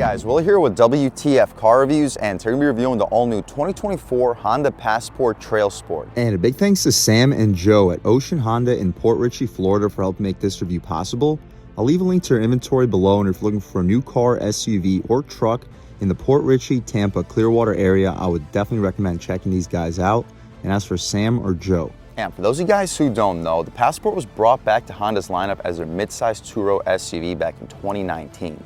Hey guys, Will here with W.T.F car reviews, and today we're going to be reviewing the all-new 2024 Honda Passport Trailsport. And a big thanks to Sam and Joe at Ocean Honda in Port Richey, Florida for helping make this review possible. I'll leave a link to their inventory below, and if you're looking for a new car, SUV, or truck in the Port Richey, Tampa, Clearwater area, I would definitely recommend checking these guys out. And as for Sam or Joe. And for those of you guys who don't know, the Passport was brought back to Honda's lineup as their mid-size two-row SUV back in 2019.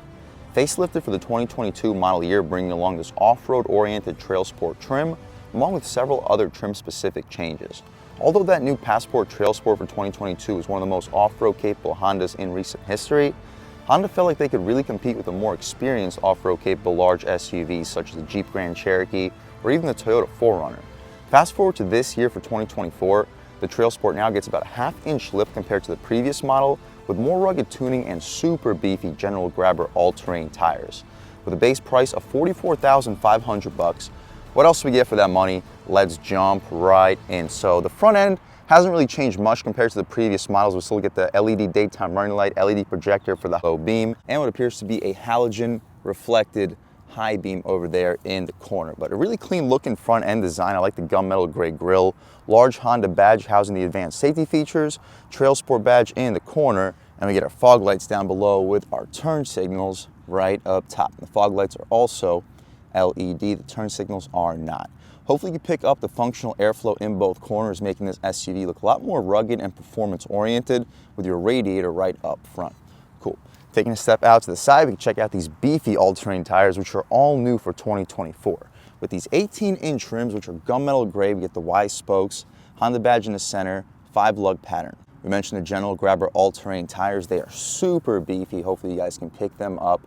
Facelifted for the 2022 model year, bringing along this off-road oriented Trailsport trim, along with several other trim-specific changes. Although that new Passport Trailsport for 2022 is one of the most off-road capable Hondas in recent history, Honda felt like they could really compete with the more experienced off-road capable large SUVs such as the Jeep Grand Cherokee or even the Toyota 4Runner. Fast forward to this year for 2024, the Trailsport now gets about a half-inch lift compared to the previous model, with more rugged tuning and super beefy General Grabber all-terrain tires. With a base price of $44,500, what else do we get for that money? Let's jump right in. So the front end hasn't really changed much compared to the previous models. We still get the LED daytime running light, LED projector for the low beam, and what appears to be a halogen reflected high beam over there in the corner. But a really clean looking front end design. I like the gunmetal gray grille, large Honda badge housing the advanced safety features, Trailsport badge in the corner, and we get our fog lights down below with our turn signals right up top. The fog lights are also LED, the turn signals are not. Hopefully you can pick up the functional airflow in both corners, making this SUV look a lot more rugged and performance oriented with your radiator right up front. Cool. Taking a step out to the side, we can check out these beefy all-terrain tires, which are all new for 2024. With these 18-inch rims, which are gunmetal gray, we get the Y spokes, Honda badge in the center, 5-lug pattern. We mentioned the General Grabber all-terrain tires. They are super beefy. Hopefully you guys can pick them up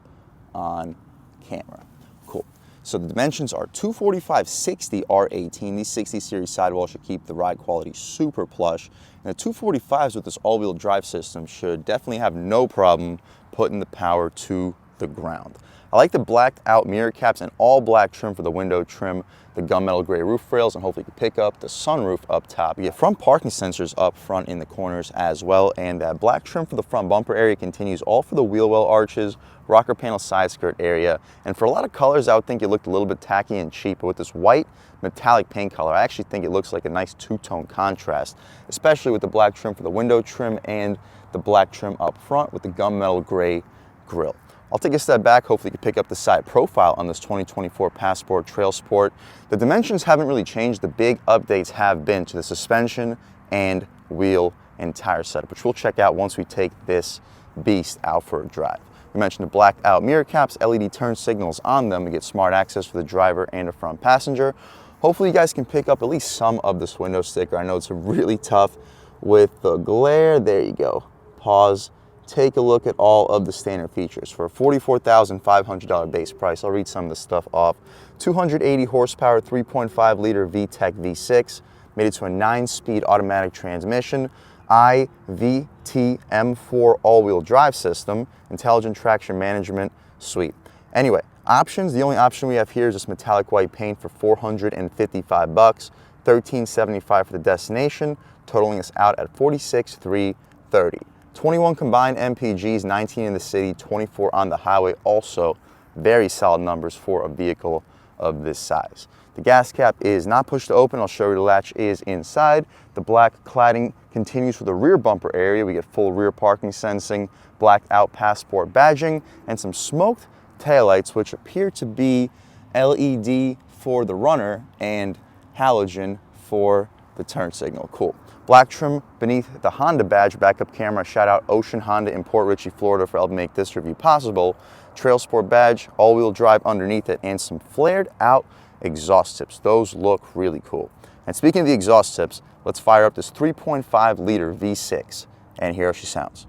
on camera. Cool. So the dimensions are 245/60 R18. These 60 series sidewalls should keep the ride quality super plush. And the 245s with this all-wheel drive system should definitely have no problem putting the power to the ground. I like the blacked out mirror caps and all black trim for the window trim, the gunmetal gray roof rails, and hopefully you can pick up the sunroof up top. You get front parking sensors up front in the corners as well, and that black trim for the front bumper area continues all for the wheel well arches, rocker panel side skirt area, and for a lot of colors I would think it looked a little bit tacky and cheap, but with this white metallic paint color I actually think it looks like a nice two-tone contrast, especially with the black trim for the window trim and the black trim up front with the gunmetal gray grille. I'll take a step back, hopefully you can pick up the side profile on this 2024 Passport Trailsport. The dimensions haven't really changed. The big updates have been to the suspension and wheel and tire setup, which we'll check out once we take this beast out for a drive. We mentioned the blacked out mirror caps, LED turn signals on them. We get smart access for the driver and the front passenger. Hopefully you guys can pick up at least some of this window sticker. I know it's really tough with the glare. There you go. Pause. Take a look at all of the standard features. For a $44,500 base price, I'll read some of the stuff off. 280 horsepower, 3.5 liter VTEC V6, made it to a 9-speed automatic transmission, IVT-M4 all-wheel drive system, intelligent traction management suite. Anyway, options, the only option we have here is this metallic white paint for $455, $1,375 for the destination, totaling us out at $46,330. 21 combined MPGs, 19 in the city, 24 on the highway. Also, very solid numbers for a vehicle of this size. The gas cap is not pushed to open. I'll show you the latch is inside. The black cladding continues for the rear bumper area. We get full rear parking sensing, blacked out Passport badging, and some smoked taillights, which appear to be LED for the runner and halogen for the turn signal. Cool. Black trim beneath the Honda badge backup camera. Shout out Ocean Honda in Port Richey, Florida for helping make this review possible. Trailsport badge, all-wheel drive underneath it, and some flared out exhaust tips. Those look really cool. And speaking of the exhaust tips, let's fire up this 3.5 liter V6 and hear how she sounds.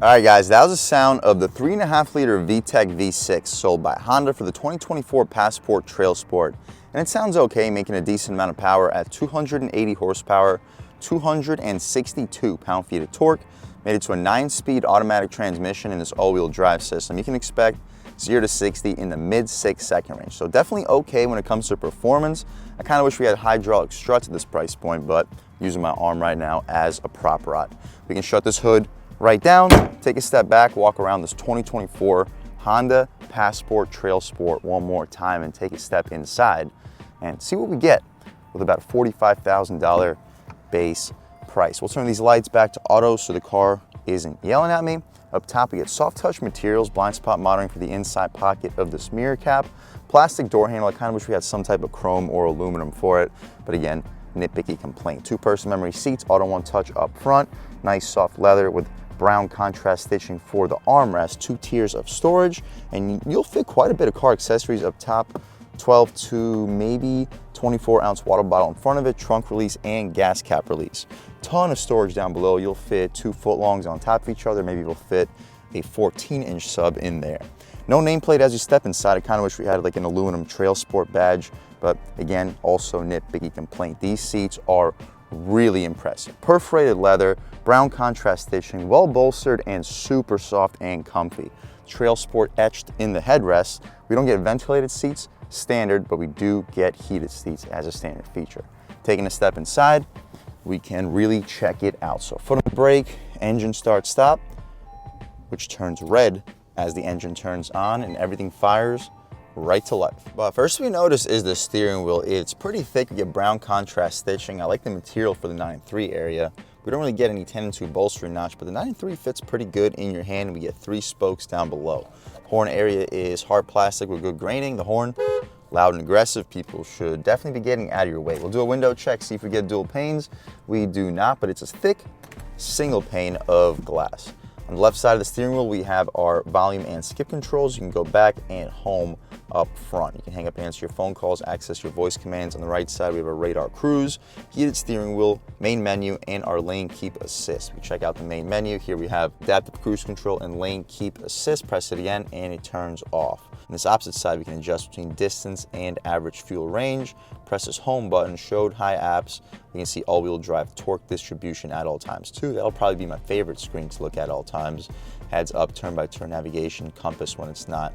Alright guys, that was the sound of the 3.5 liter VTEC V6 sold by Honda for the 2024 Passport Trailsport. And it sounds okay, making a decent amount of power at 280 horsepower, 262 pound-feet of torque. Made it to a 9-speed automatic transmission in this all-wheel drive system. You can expect 0 to 60 in the mid 6-second range. So definitely okay when it comes to performance. I kind of wish we had hydraulic struts at this price point, but using my arm right now as a prop rod. We can shut this hood right down, take a step back, walk around this 2024 Honda Passport Trailsport one more time and take a step inside and see what we get with about a $45,000 base price. We'll turn these lights back to auto so the car isn't yelling at me. Up top, we get soft touch materials, blind spot monitoring for the inside pocket of this mirror cap, plastic door handle. I kind of wish we had some type of chrome or aluminum for it, but again, nitpicky complaint. 2-person memory seats, auto one touch up front, nice soft leather with brown contrast stitching for the armrest, 2 tiers of storage, and you'll fit quite a bit of car accessories up top. 12 to maybe 24-ounce water bottle in front of it, trunk release and gas cap release. Ton of storage down below. You'll fit 2 footlongs on top of each other. Maybe you'll fit a 14-inch sub in there. No nameplate as you step inside. I kind of wish we had like an aluminum Trailsport badge, but again, also nitpicky complaint. These seats are really impressive. Perforated leather, brown contrast stitching, well bolstered and super soft and comfy. Trailsport etched in the headrest. We don't get ventilated seats, standard, but we do get heated seats as a standard feature. Taking a step inside, we can really check it out. So foot on the brake, engine start stop, which turns red as the engine turns on and everything fires right to life. But first we notice is the steering wheel. It's pretty thick. We get brown contrast stitching. I like the material for the 9.3 area. We don't really get any 10-2 bolstering notch, but the 9.3 fits pretty good in your hand. We get 3 spokes down below. Horn area is hard plastic with good graining. The horn, loud and aggressive. People should definitely be getting out of your way. We'll do a window check, see if we get dual panes. We do not, but it's a thick single pane of glass. On the left side of the steering wheel, we have our volume and skip controls. You can go back and home up front. You can hang up and answer your phone calls, access your voice commands. On the right side, we have a radar cruise, heated steering wheel, main menu, and our lane keep assist. We check out the main menu. Here we have adaptive cruise control and lane keep assist. Press it again, and it turns off. On this opposite side, we can adjust between distance and average fuel range. Press this home button, showed high apps. We can see all-wheel drive torque distribution at all times too. That'll probably be my favorite screen to look at all times. Heads up, turn-by-turn navigation, compass when it's not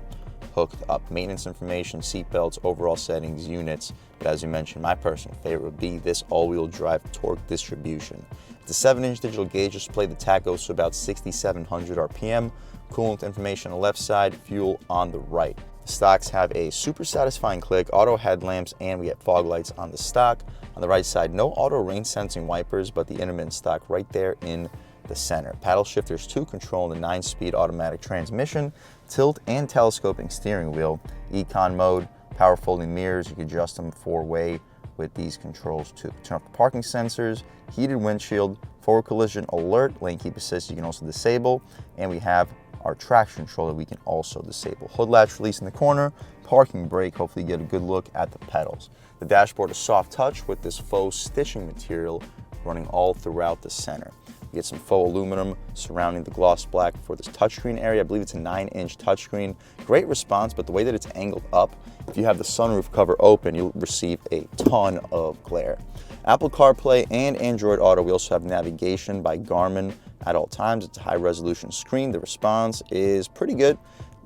hooked up, maintenance information, seat belts, overall settings, units. But as you mentioned, my personal favorite would be this all-wheel drive torque distribution. It's a 7-inch digital gauge display. The tach goes to about 6,700 RPM. Coolant information on the left side, fuel on the right. The stocks have a super satisfying click, auto headlamps, and we get fog lights on the stock. On the right side, no auto rain sensing wipers, but the intermittent stock right there in the center. Paddle shifters to control the 9-speed automatic transmission, tilt and telescoping steering wheel, econ mode, power folding mirrors. You can adjust them 4-way with these controls too. Turn off the parking sensors, heated windshield, forward collision alert, lane keep assist you can also disable, and we have our traction control that we can also disable. Hood latch release in the corner, parking brake, hopefully you get a good look at the pedals. The dashboard is soft touch with this faux stitching material running all throughout the center. You get some faux aluminum surrounding the gloss black for this touchscreen area. I believe it's a 9-inch touchscreen. Great response, but the way that it's angled up, if you have the sunroof cover open, you'll receive a ton of glare. Apple CarPlay and Android Auto. We also have navigation by Garmin at all times. It's a high resolution screen. The response is pretty good.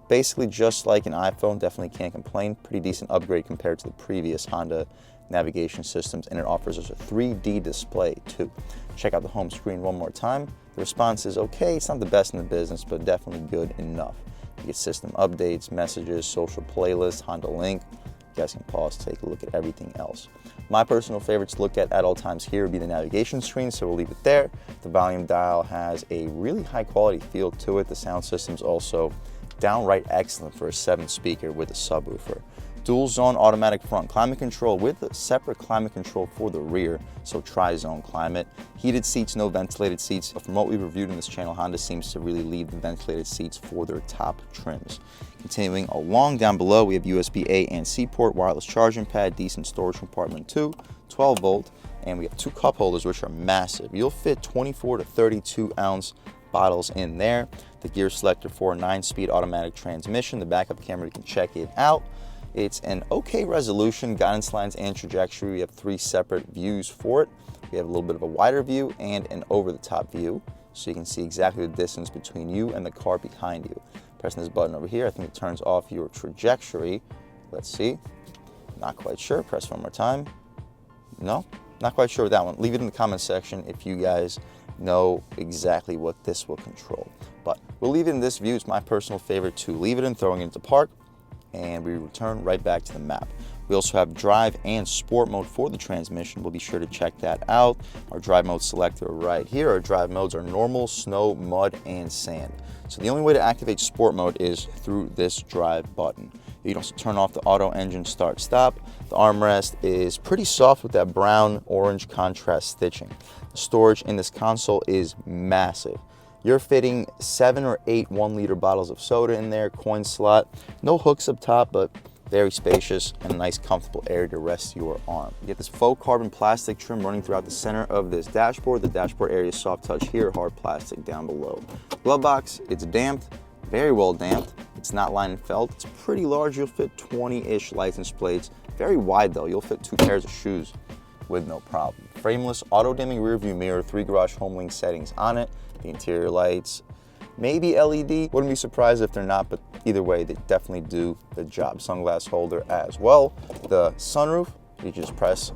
Basically just like an iPhone, definitely can't complain. Pretty decent upgrade compared to the previous Honda navigation systems, and it offers us a 3D display too. Check out the home screen one more time. The response is okay. It's not the best in the business, but definitely good enough. You get system updates, messages, social playlists, Honda Link. You guys can pause, take a look at everything else. My personal favorite to look at all times here would be the navigation screen, so we'll leave it there. The volume dial has a really high quality feel to it. The sound system's also downright excellent for a 7-speaker with a subwoofer. Dual zone automatic front climate control with a separate climate control for the rear, so tri-zone climate. Heated seats, no ventilated seats. From what we've reviewed in this channel, Honda seems to really leave the ventilated seats for their top trims. Continuing along down below, we have USB-A and C port, wireless charging pad, decent storage compartment too, 12 volt, and we have 2 cup holders which are massive. You'll fit 24 to 32 ounce bottles in there. The gear selector for a 9-speed automatic transmission. The backup camera, you can check it out. It's an okay resolution, guidance lines and trajectory. We have 3 separate views for it. We have a little bit of a wider view and an over-the-top view, so you can see exactly the distance between you and the car behind you. Pressing this button over here, I think it turns off your trajectory. Let's see. Not quite sure. Press one more time. No, not quite sure with that one. Leave it in the comment section if you guys know exactly what this will control. But we'll leave it in this view. It's my personal favorite to leave it in, throwing it into park, and we return right back to the map. We also have drive and sport mode for the transmission. We'll be sure to check that out. Our drive mode selector right here. Our drive modes are normal, snow, mud, and sand. So the only way to activate sport mode is through this drive button. You can also turn off the auto engine start stop. The armrest is pretty soft with that brown orange contrast stitching. The storage in this console is massive. You're fitting 7 or 8 1-liter bottles of soda in there, coin slot, no hooks up top, but very spacious and a nice comfortable area to rest your arm. You get this faux carbon plastic trim running throughout the center of this dashboard. The dashboard area is soft touch here, hard plastic down below. Glove box, it's damped, very well damped. It's not lined and felt. It's pretty large. You'll fit 20-ish license plates. Very wide though. You'll fit 2 pairs of shoes with no problem. Frameless auto dimming rear view mirror, 3 garage home link settings on it. The interior lights, maybe LED. Wouldn't be surprised if they're not, but either way, they definitely do the job. Sunglass holder as well. The sunroof, you just press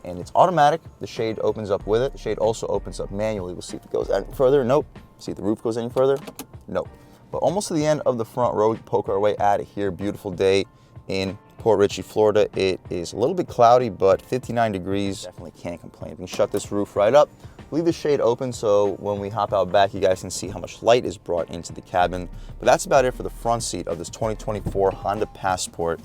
and it's automatic. The shade opens up with it. The shade also opens up manually. We'll see if it goes any further. Nope. See if the roof goes any further. Nope. But almost to the end of the front row, we poke our way out of here. Beautiful day in Port Richey, Florida. It is a little bit cloudy, but 59 degrees. Definitely can't complain. We can shut this roof right up. Leave the shade open so when we hop out back, you guys can see how much light is brought into the cabin. But that's about it for the front seat of this 2024 Honda Passport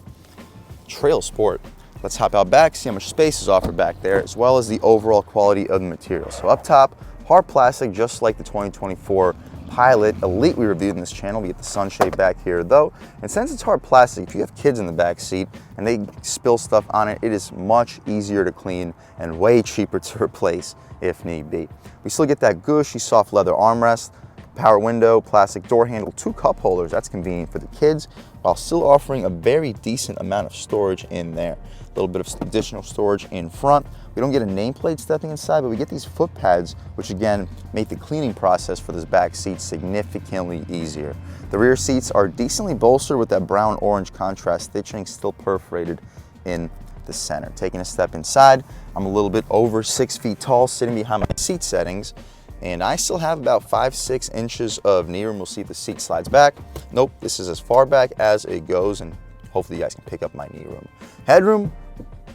Trailsport. Let's hop out back, see how much space is offered back there, as well as the overall quality of the material. So up top, hard plastic, just like the 2024 Pilot Elite we reviewed in this channel. We get the sunshade back here though. And since it's hard plastic, if you have kids in the back seat and they spill stuff on it, it is much easier to clean and way cheaper to replace if need be. We still get that gushy soft leather armrest, power window, plastic door handle, 2 cup holders. That's convenient for the kids, while still offering a very decent amount of storage in there. A little bit of additional storage in front. We don't get a nameplate stepping inside, but we get these foot pads, which again make the cleaning process for this back seat significantly easier. The rear seats are decently bolstered with that brown orange contrast stitching, still perforated in the center. Taking a step inside, I'm a little bit over 6 feet tall, sitting behind my seat settings, and I still have about 5-6 inches of knee room. We'll see if the seat slides back. Nope, this is as far back as it goes, and hopefully you guys can pick up my knee room. Headroom,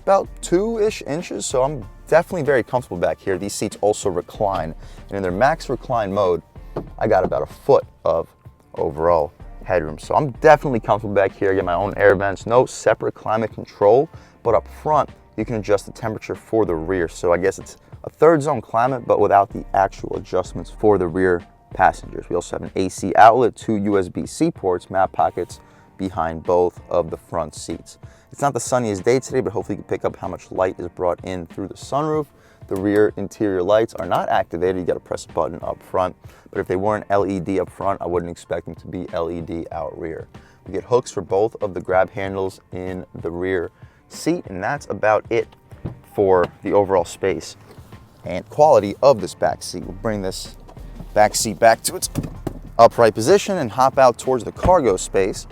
about 2-ish inches, so I'm definitely very comfortable back here. These seats also recline, and in their max recline mode, I got about 1 foot of overall headroom. So I'm definitely comfortable back here. I get my own air vents, no separate climate control, but up front, you can adjust the temperature for the rear. So I guess it's a 3rd zone climate, but without the actual adjustments for the rear passengers. We also have an AC outlet, 2 USB-C ports, map pockets behind both of the front seats. It's not the sunniest day today, but hopefully you can pick up how much light is brought in through the sunroof. The rear interior lights are not activated. You got to press a button up front, but if they weren't LED up front, I wouldn't expect them to be LED out rear. We get hooks for both of the grab handles in the rear seat, and that's about it for the overall space and quality of this back seat. We'll bring this back seat back to its upright position and hop out towards the cargo space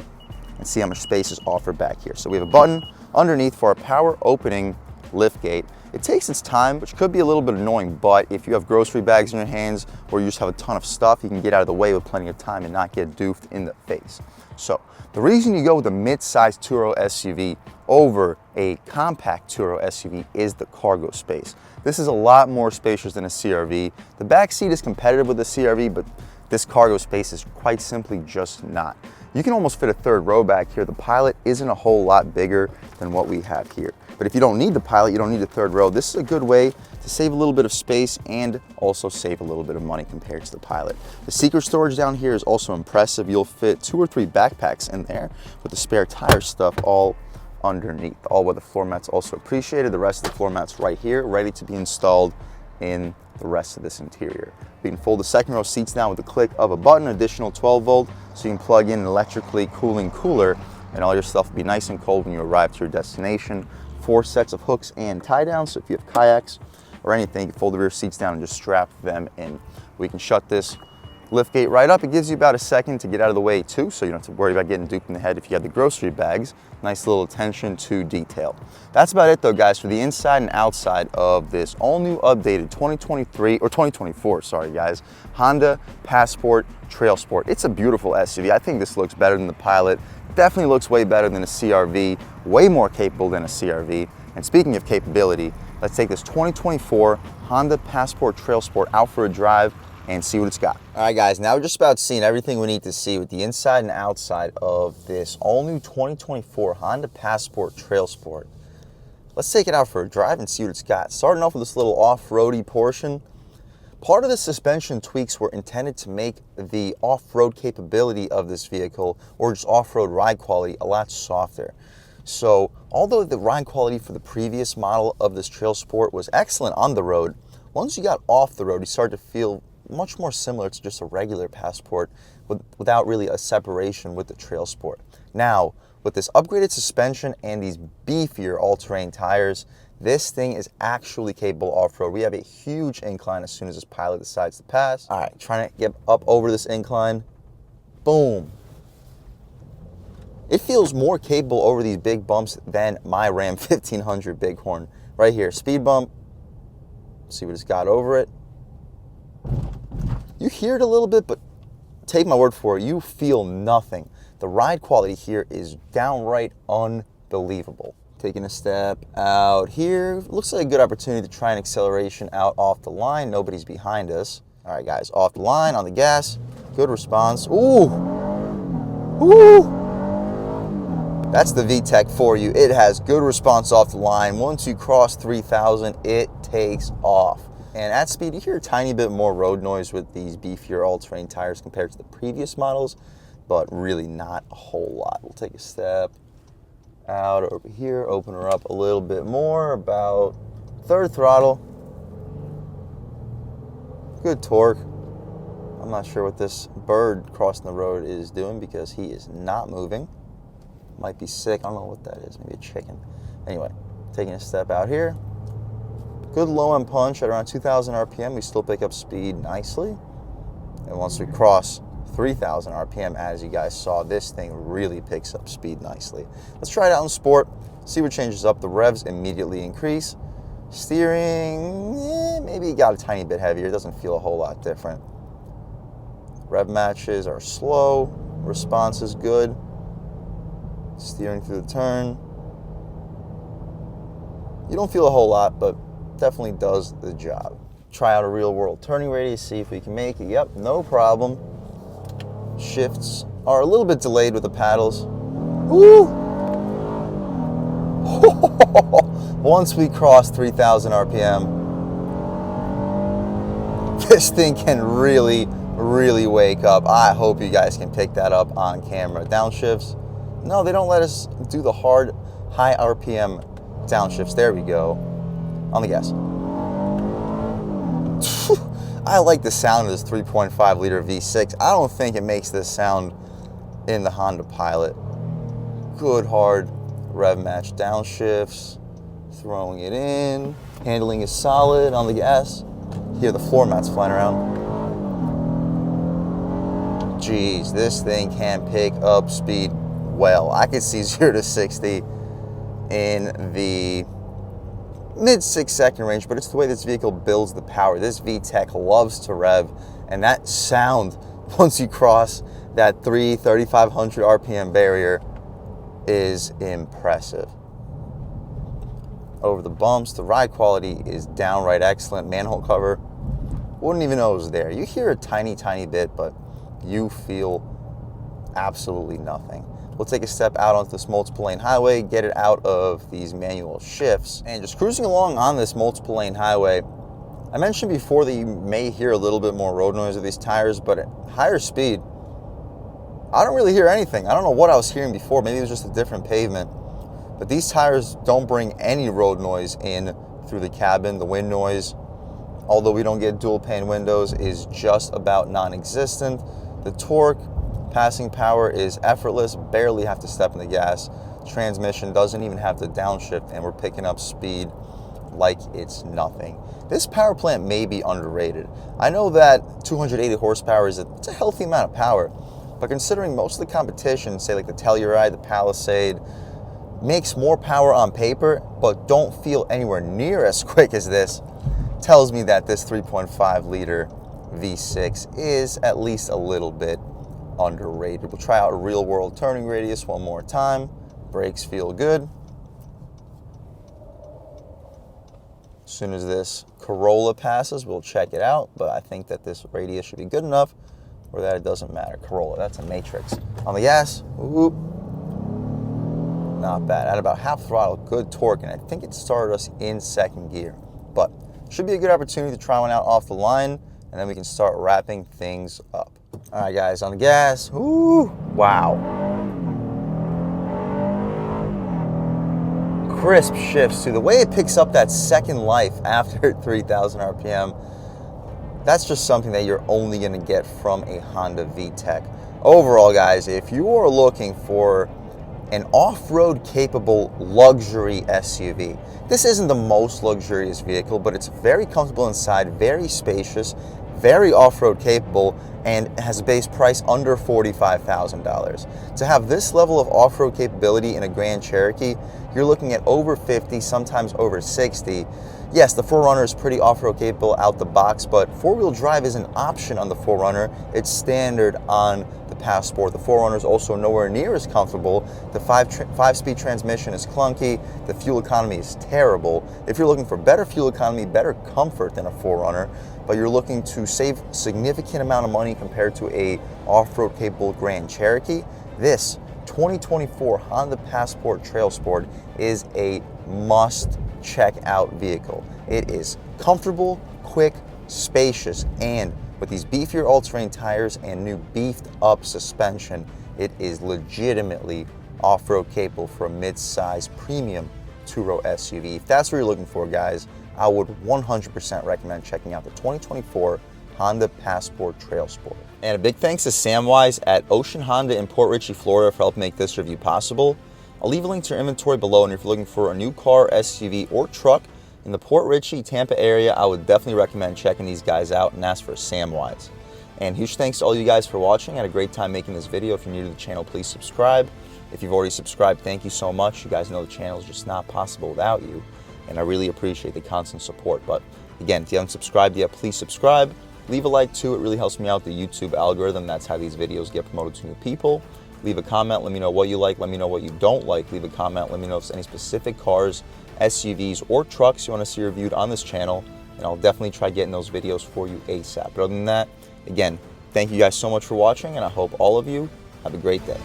and see how much space is offered back here. So we have a button underneath for our power opening lift gate. It takes its time, which could be a little bit annoying, but if you have grocery bags in your hands or you just have a ton of stuff, you can get out of the way with plenty of time and not get doofed in the face. So the reason you go with a mid-size two-row SUV over a compact two-row SUV is the cargo space. This is a lot more spacious than a CR-V. The back seat is competitive with the CR-V, but this cargo space is quite simply just not. You can almost fit a 3rd row back here. The Pilot isn't a whole lot bigger than what we have here. But if you don't need the Pilot, you don't need a 3rd row, this is a good way to save a little bit of space and also save a little bit of money compared to the Pilot. The secret storage down here is also impressive. You'll fit 2 or 3 backpacks in there with the spare tire stuff all underneath. All weather floor mats also appreciated. The rest of the floor mats right here, ready to be installed in the rest of this interior. We can fold the 2nd row seats down with the click of a button, additional 12 volt, so you can plug in an electrically cooling cooler and all your stuff will be nice and cold when you arrive to your destination. 4 sets of hooks and tie downs, so if you have kayaks or anything, you can fold the rear seats down and just strap them in. We can shut this Lift gate right up. It gives you about a second to get out of the way too, so you don't have to worry about getting duped in the head if you have the grocery bags. Nice little attention to detail. That's about it though, guys, for the inside and outside of this all new updated 2024, sorry guys, Honda Passport Trailsport. It's a beautiful SUV. I think this looks better than the Pilot. Definitely looks way better than a CRV, way more capable than a CRV. And speaking of capability, let's take this 2024 Honda Passport Trailsport out for a drive and see what it's got. All right, guys, now we're just about seeing everything we need to see with the inside and outside of this all-new 2024 Honda Passport Trailsport. Let's take it out for a drive and see what it's got. Starting off with this little off-roady portion. Part of the suspension tweaks were intended to make the off-road capability of this vehicle, or just off-road ride quality, a lot softer. So, although the ride quality for the previous model of this Trailsport was excellent on the road, once you got off the road, you started to feel much more similar to just a regular Passport without really a separation with the Trailsport. Now, with this upgraded suspension and these beefier all-terrain tires, this thing is actually capable off-road. We have a huge incline as soon as this Pilot decides to pass. All right, trying to get up over this incline. Boom. It feels more capable over these big bumps than my Ram 1500 Bighorn. Right here, speed bump. See what it's got over it. You hear it a little bit, but take my word for it, you feel nothing. The ride quality here is downright unbelievable. Taking a step out here. Looks like a good opportunity to try an acceleration out off the line. Nobody's behind us. All right, guys, off the line, on the gas. Good response. Ooh. Ooh. That's the VTEC for you. It has good response off the line. Once you cross 3,000, it takes off. And at speed, you hear a tiny bit more road noise with these beefier all-terrain tires compared to the previous models, but really not a whole lot. We'll take a step out over here, open her up a little bit more, about third throttle. Good torque. I'm not sure what this bird crossing the road is doing because he is not moving. Might be sick. I don't know what that is. Maybe a chicken. Anyway, taking a step out here. Good low-end punch at around 2,000 RPM. We still pick up speed nicely. And once we cross 3,000 RPM, as you guys saw, this thing really picks up speed nicely. Let's try it out in sport. See what changes up. The revs immediately increase. Steering, maybe it got a tiny bit heavier. It doesn't feel a whole lot different. Rev matches are slow. Response is good. Steering through the turn. You don't feel a whole lot, but definitely does the job. Try out a real world turning radius, see if we can make it. Yep, no problem. Shifts are a little bit delayed with the paddles. Woo! Once we cross 3,000 RPM, this thing can really wake up. I hope you guys can pick that up on camera. Downshifts, no, they don't let us do the hard, high RPM downshifts. There we go. On the gas. I like the sound of this 3.5 liter V6. I don't think it makes this sound in the Honda Pilot. Good hard rev match downshifts. Throwing it in. Handling is solid on the gas. Here the floor mats flying around. Jeez, this thing can pick up speed well. I could see 0 to 60 in the mid 6-second range, but it's the way this vehicle builds the power. This VTEC loves to rev, and that sound once you cross that 3,500 RPM barrier is impressive. Over the bumps, the ride quality is downright excellent. Manhole cover, wouldn't even know it was there. You hear a tiny bit, but you feel absolutely nothing. We'll take a step out onto this multiple lane highway, get it out of these manual shifts, and just cruising along on this multiple lane highway. I mentioned before that you may hear a little bit more road noise with these tires, but at higher speed, I don't really hear anything. I don't know what I was hearing before. Maybe it was just a different pavement, but these tires don't bring any road noise in through the cabin. The wind noise, although we don't get dual pane windows, is just about non-existent. The torque, passing power is effortless, barely have to step in the gas. Transmission doesn't even have to downshift, and we're picking up speed like it's nothing. This power plant may be underrated. I know that 280 horsepower it's a healthy amount of power, but considering most of the competition, say like the Telluride, the Palisade, makes more power on paper, but don't feel anywhere near as quick as this, tells me that this 3.5 liter V6 is at least a little bit underrated. We'll try out a real world turning radius one more time. Brakes feel good. As soon as this Corolla passes, we'll check it out, but I think that this radius should be good enough or that it doesn't matter. Corolla, that's a matrix. On the gas, whoop, not bad. At about half throttle, good torque, and I think it started us in second gear. But should be a good opportunity to try one out off the line, and then we can start wrapping things up. All right, guys, on the gas. Ooh, wow. Crisp shifts too. The way it picks up that second life after 3,000 RPM, that's just something that you're only going to get from a Honda VTEC. Overall, guys, if you are looking for an off-road capable luxury SUV, this isn't the most luxurious vehicle, but it's very comfortable inside, very spacious, very off-road capable, and has a base price under $45,000. To have this level of off-road capability in a Grand Cherokee, you're looking at over 50, sometimes over 60. Yes, the 4Runner is pretty off-road capable out the box, but four-wheel drive is an option on the 4Runner. It's standard on the Passport. The 4Runner is also nowhere near as comfortable. The five-speed transmission is clunky. The fuel economy is terrible. If you're looking for better fuel economy, better comfort than a 4Runner, but you're looking to save a significant amount of money compared to a off-road capable Grand Cherokee, this 2024 Honda Passport Trailsport is a must check out vehicle. It is comfortable, quick, spacious, and with these beefier all-terrain tires and new beefed up suspension, it is legitimately off-road capable for a mid-size premium two-row SUV. If that's what you're looking for, guys, I would 100% recommend checking out the 2024 Honda Passport Trailsport. And a big thanks to Samwise at Ocean Honda in Port Richey, Florida for helping make this review possible. I'll leave a link to their inventory below, and if you're looking for a new car, SUV, or truck in the Port Richey, Tampa area, I would definitely recommend checking these guys out and ask for Samwise. And huge thanks to all you guys for watching. I had a great time making this video. If you're new to the channel, please subscribe. If you've already subscribed, thank you so much. You guys know the channel is just not possible without you, and I really appreciate the constant support. But again, if you haven't subscribed yet, please subscribe. Leave a like too. It really helps me out, the YouTube algorithm. That's how these videos get promoted to new people. Leave a comment. Let me know what you like. Let me know what you don't like. Leave a comment. Let me know if there's any specific cars, SUVs, or trucks you want to see reviewed on this channel, and I'll definitely try getting those videos for you ASAP. But other than that, again, thank you guys so much for watching, and I hope all of you have a great day.